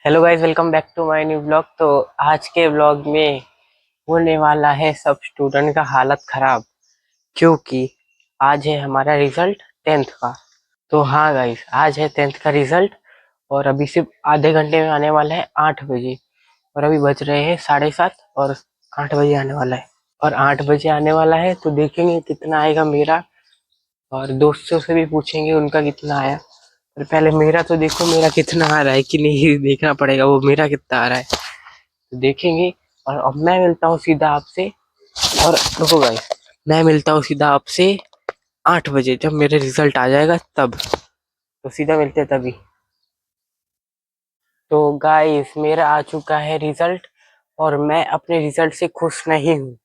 Hello guys, welcome back to my new blog. तो आज के ब्लॉग में होने वाला है सब स्टूडेंट का हालत खराब, क्योंकि आज है हमारा रिजल्ट 10th का। तो हाँ गाइस, आज है 10th का रिजल्ट और अभी सिर्फ आधे घंटे में आने वाला है 8 बजे। और अभी बज रहे हैं 7:30 और 8 बजे आने वाला है। और 8 बजे आने वाला है तो देखेंगे कितना आएगा मेरा, और दोस्तों से भी पूछेंगे उनका कितना आया। पर पहले मेरा तो देखो, मेरा कितना आ रहा है कि नहीं देखना पड़ेगा, वो मेरा कितना आ रहा है तो देखेंगे। और अब मैं मिलता हूँ सीधा आपसे, और रुको गाइस, मैं मिलता हूँ सीधा आपसे 8 बजे जब मेरे रिजल्ट आ जाएगा तब। तो सीधा मिलते हैं तभी। तो गाइस, मेरा आ चुका है रिजल्ट और मैं अपने रिजल्ट से खुश नहीं हूँ।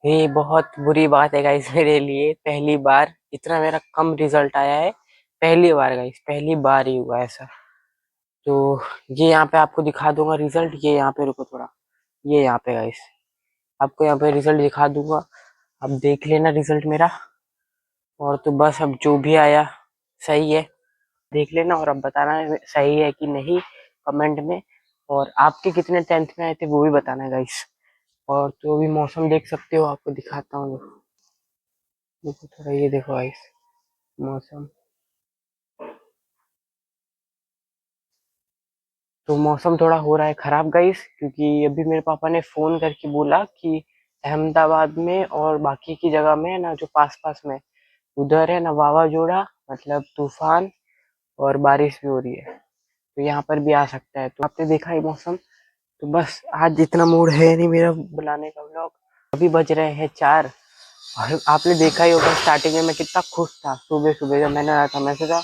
ये बहुत बुरी बात है गाइस, मेरे लिए पहली बार इतना मेरा कम रिजल्ट आया है। पहली बार गाइस, पहली बार ही हुआ ऐसा। तो ये यहाँ पे आपको दिखा दूंगा रिजल्ट। ये यहाँ पे रुको थोड़ा, ये यहाँ पे गाइस आपको यहाँ पे रिजल्ट दिखा दूंगा। अब देख लेना रिजल्ट मेरा, और तो बस अब जो भी आया सही है देख लेना, और अब बताना है सही है कि नहीं कमेंट में। और आपके कितने 10th में आए थे वो भी बताना गाइस। और तो अभी मौसम देख सकते हो, आपको दिखाता हूँ। देखो थोड़ा, ये देखो गाइस मौसम। तो मौसम थोड़ा हो रहा है खराब गाइस, क्योंकि अभी मेरे पापा ने फोन करके बोला कि अहमदाबाद में और बाकी की जगह में ना, जो पास पास में उधर है ना वावाजोड़ा, मतलब तूफान और बारिश भी हो रही है। तो यहाँ पर भी आ सकता है। तो आपने देखा है मौसम। तो बस आज इतना मूड है नहीं मेरा बुलाने का व्लॉग। अभी बज रहे हैं 4, और आपने देखा ही होगा स्टार्टिंग में मैं कितना खुश था। सुबह सुबह जब मैंने आया था, मैं सोचा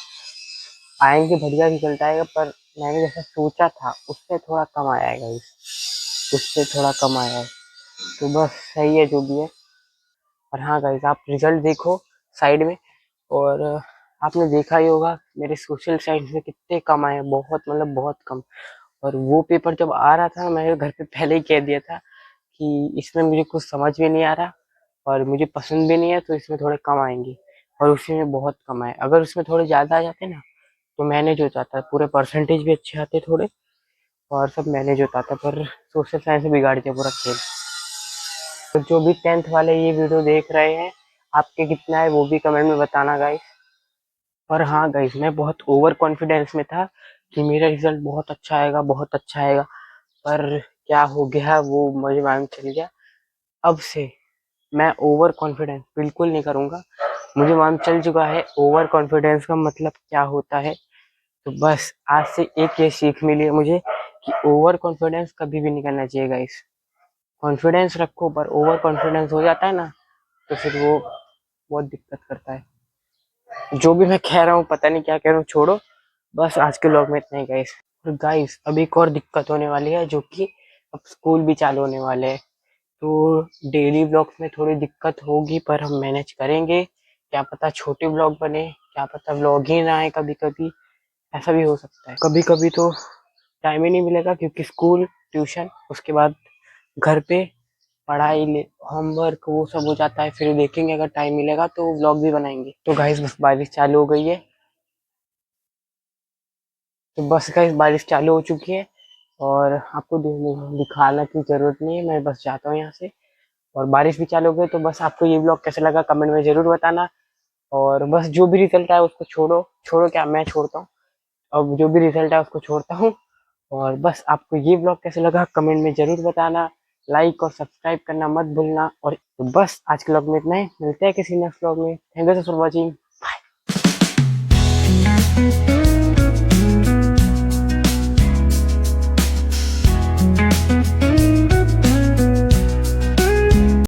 आएंगे बढ़िया रिजल्ट आएगा, पर मैंने जैसा सोचा था उससे थोड़ा कम आया है गाइस, उससे थोड़ा कम आया है। तो बस सही है जो भी है। और हाँ गाइस, आप रिजल्ट देखो साइड में। और आपने देखा ही होगा मेरे सोशल साइंस में कितने कम आए हैं, बहुत मतलब बहुत कम। और वो पेपर जब आ रहा था, मैं घर पे पहले ही कह दिया था कि इसमें मुझे कुछ समझ में नहीं आ रहा और मुझे पसंद भी नहीं है, तो इसमें थोड़े कम आएंगे। और उसी में बहुत कम आए। अगर उसमें थोड़े ज़्यादा आ जाते ना तो मैनेज हो जाता, पूरे परसेंटेज भी अच्छे आते थोड़े, और सब मैनेज होता था। पर सोशल साइंस बिगाड़ दिया पूरा खेल। तो जो भी 10th वाले ये वीडियो देख रहे हैं, आपके कितना है वो भी कमेंट में बताना गाइस। और हाँ गाइस, मैं बहुत ओवर कॉन्फिडेंस में था कि मेरा रिजल्ट बहुत अच्छा आएगा, बहुत अच्छा आएगा। पर क्या हो गया वो मुझे मालूम चल गया। अब से मैं ओवर कॉन्फिडेंस बिल्कुल नहीं करूंगा। मुझे मालूम चल चुका है ओवर कॉन्फिडेंस का मतलब क्या होता है। तो बस आज से एक ये सीख मिली है मुझे कि ओवर कॉन्फिडेंस कभी भी नहीं करना चाहिए गाइस। कॉन्फिडेंस रखो, पर ओवर कॉन्फिडेंस हो जाता है ना तो फिर वो बहुत दिक्कत करता है। जो भी मैं कह रहा हूँ, पता नहीं क्या कह रहा हूँ, छोड़ो। बस आज के व्लॉग में इतना ही गाइस। और गाइस अब एक और दिक्कत होने वाली है, जो कि अब स्कूल भी चालू होने वाले हैं। तो डेली व्लॉग्स में थोड़ी दिक्कत होगी, पर हम मैनेज करेंगे। क्या पता छोटे व्लॉग बने, क्या पता व्लॉग ही ना आए, कभी कभी ऐसा भी हो सकता है। कभी कभी तो टाइम ही नहीं मिलेगा, क्योंकि स्कूल, ट्यूशन, उसके बाद घर पे पढ़ाई, होमवर्क वो सब हो जाता है। फिर देखेंगे अगर टाइम मिलेगा तो व्लॉग भी बनाएंगे। तो गाइस बस बारिश चालू हो गई है। तो बस गाइस बारिश चालू हो चुकी है, और आपको दिखाना की जरूरत नहीं है, मैं बस जाता हूँ यहाँ से। और बारिश भी चालू हो गई। तो बस आपको ये व्लॉग कैसा लगा कमेंट में जरूर बताना। और बस जो भी रिजल्ट आया उसको छोड़ो, छोड़ो क्या, मैं छोड़ता हूँ। अब जो भी रिजल्ट है उसको छोड़ता हूँ। और बस आपको ये ब्लॉग कैसे लगा कमेंट में जरूर बताना। लाइक और सब्सक्राइब करना मत भूलना। और तो बस आज के ब्लॉग में इतना ही, मिलते हैं किसी नेक्स्ट ब्लॉग में। Thank you so for watching.